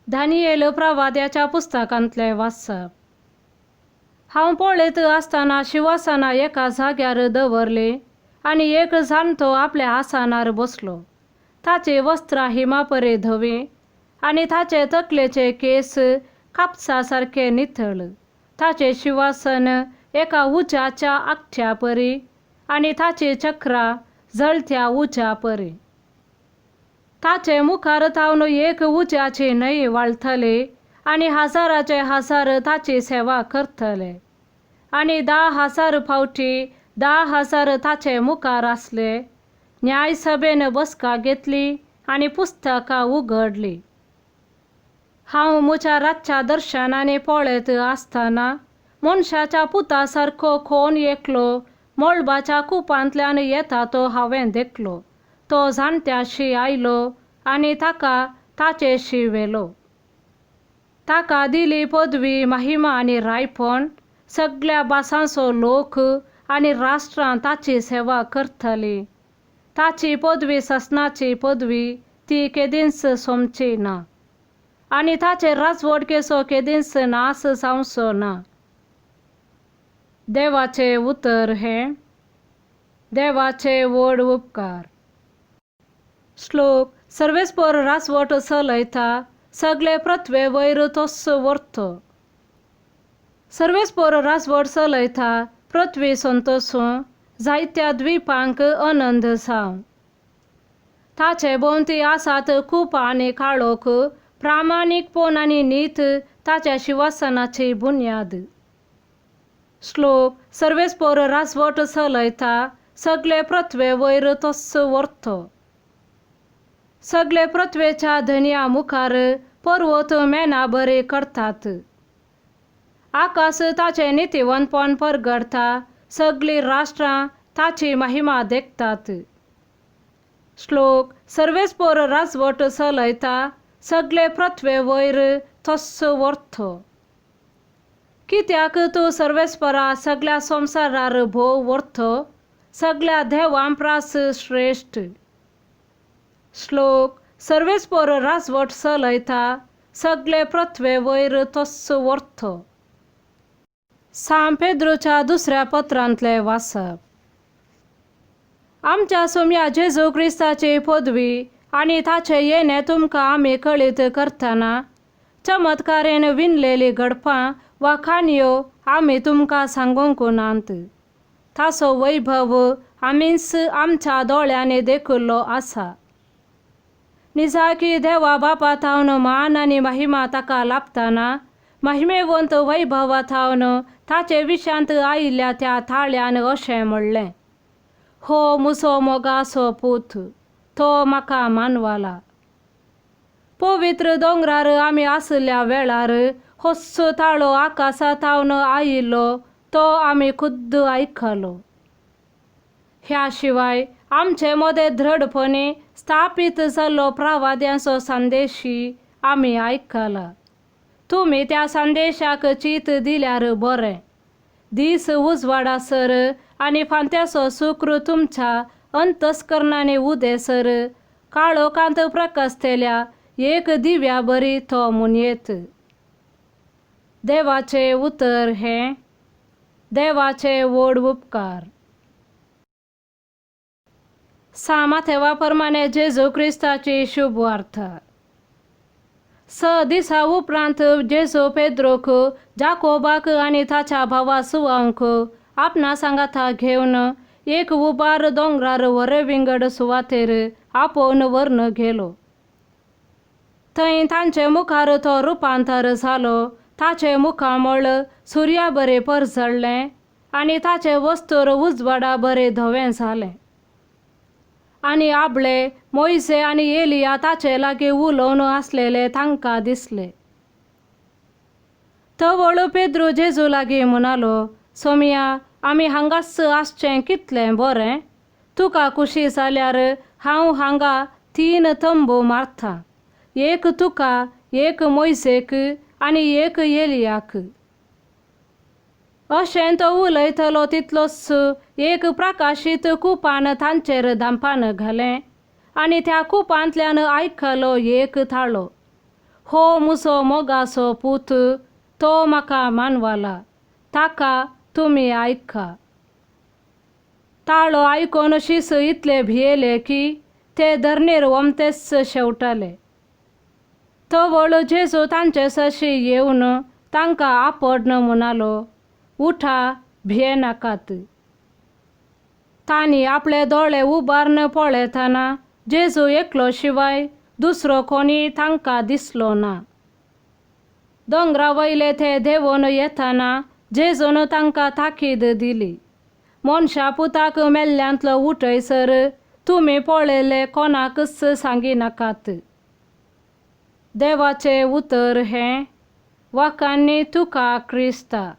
दानियेल प्रवाद्याच्या पुस्तकांतले वाचप. हांव पळयत आसतना शिवासनां एका जाग्यार दवरली आनी एक जाणटो आपल्या आसनार बसलो. ताची वस्त्रां हिमापरी धवी आनी ताचे तकलेचे केस कापसा सारके नितळ. ताचे शिवासन एका उज्याच्या आगठ्या परी आनी ताची चक्रां जळत्या उज्या परी. ताचे मुखार थावन एक उज्याची न्हंय व्हाळटली आनी हजाराचे हजार ताची सेवा करतले. आनी 10,000 फावटी 10,000 ताचे मुखार आसले. न्याय सभेन बसका घेतली आनी पुस्तकां उगडली. हांव म्हज्या रातच्या दर्शनांनी पळयत आसतना मनशाच्या पुता सारको कोण एकलो मळबाच्या कुपांतल्यान येता तो हांवें देखलो. तो जाणट्याशी आयलो आनी ताका ताचेशी व्हेलो. ताका दिली पदवी, महिमा आनी रायपण. सगळ्या भासांचो लोक आनी राष्ट्रां ताची सेवा करतली. ताची पदवी ससनाची पदवी, ती केदींच सोमची ना. आनी ताचे राजवडकेचो केदींच नास जावचो ना. देवाचे उतर हें. देवाचे व्हड उपकार. श्लोक. सर्वेस्पर राजवट चलयता, सगळे पृथ्वे वयर तोच व्हरतो. सर्वेस्पर राजवट चलयता, पृथ्वी संतोसूं, जायत्या द्वीपांक आनंद जावं. ताचे भोंवती आसात खूप आनी काळोख, प्रामाणीकपण आनी नीत ताच्या शिवासनाची बुन्याद. श्लोक. सर्वेस्पर राजवट चलयता, सगळे पृथ्वे वयर तोच व्हरतो. सगळे पृथ्वेच्या धन्या मुखार पर्वत मेना बरे करतात. आकाश ताचे नितीवंतपण परगडता, सगळीं राष्ट्रां ताची महिमा देखतात. श्लोक. सर्वेस्पर राजवट चलयता, सगळे पृथ्वे वयर तोच व्हरतो. कित्याक तूं सर्वेस्परा सगळ्या संवसारार भोव व्हरतो, सगळ्या देवां प्रास श्रेश्ठ. श्लोक. सर्वेस्पर राजवट चलयता, सगळे पृथ्वे वयर तोच व्हरतो. सांत पेद्रूच्या दुसऱ्या पत्रांतले वाचप. आमच्या सोम्या जेजू क्रिस्ताची पदवी आनी ताचे येणे तुमकां आमी कळीत करतना चमत्कारेन विणलेली गडपां वा काणयो आमी तुमकां सांगूंक नात. ताचो वैभव आमीच आमच्या दोळ्यांनी देखुल्लो आसा. निजाकी देवा बापा थावन मान आनी महिमा ताका लाभतना महिमेवंत वैभवा थावन ताचे विशांत आयिल्ल्या त्या थाळ्यान अशें म्हणलें. हो म्हजो मोगाचो पूत, तो म्हाका मानवाला. पवित्र दोंगरार आमी आसल्या वेळार होच थाळो आकाशा थावन आयिल्लो तो आमी खुद्द आयकलो. ह्या शिवाय आमचे मदें दृढपणी स्थापीत जाल्लो प्रवाद्यांचो संदेशी आमी आयकला. तुमी त्या संदेशाक चीत दिल्यार बरें. दीस उजवाडासर आनी फांत्याचो शुक्र तुमच्या अंतस्करणांनी उदेसर काळोखांत प्रकाशतेल्या एक दिव्या बरी तो मुनयेत. देवाचे उतर हें. देवाचे व्हड उपकार. सामाथेवा प्रमाणे जेजू क्रिस्ताची शुभ वार्ता. 6 दिसा उपरांत जेजू पेद्रोक, जाकोबाक आनी ताच्या भावा सुवांक आपणा सांगाता घेवन एक उबार दोंगरार वरेविंगड सुवातेर आपोवन व्हरून गेलो. थंय तांचे मुखार तो रुपांतर जालो. ताचे मुखामळ सुर्या बरें परजळ्ळें आनी ताचे वस्त्र उजवाडा बरें धवें जालें. आनी आबळे मोइसे आनी एलिया ताचे लागीं उलोवन आसलेले तांकां दिसले. तवळ पेद्रू जेजू लागीं म्हणालो, सोम्या, आमी हांगाच आसचें कितलें बरें. तुका खुशी जाल्यार हांव हांगा 3 तंबू मारतां, एक तुका, एक मोइसेक आनी एक एलियाक. अशें तो उलयतलो तितलोच एक प्रकाशीत कुपान तांचेर दांपान घालें आनी त्या कुपांतल्यान आयकलो एक थाळो. हो मुसो मोगासो पूत तो म्हाका मानवाला, ताका तुमी ऐका. ताळो आयकोन शीस इतले भियेले की ते धरणेर वमतेच शेवटाले. तवळ जेजू तांचे सशी येवन तांकां आपडन म्हणालो, उठा, भिये नाकात. तांणी आपले दोळे उबारून पळयतना जेजू एकलो शिवाय दुसरो कोणी तांकां दिसलो ना. दोंगरा वयले ते देंवून येतना जेजून तांकां ताकीद दिली, मनशा पुताक मेल्ल्यांतलो उठयसर तुमी पळयले कोणाकच सांगिनाकात. देवाचें उतर हें, वखाणी तुका क्रिस्ता.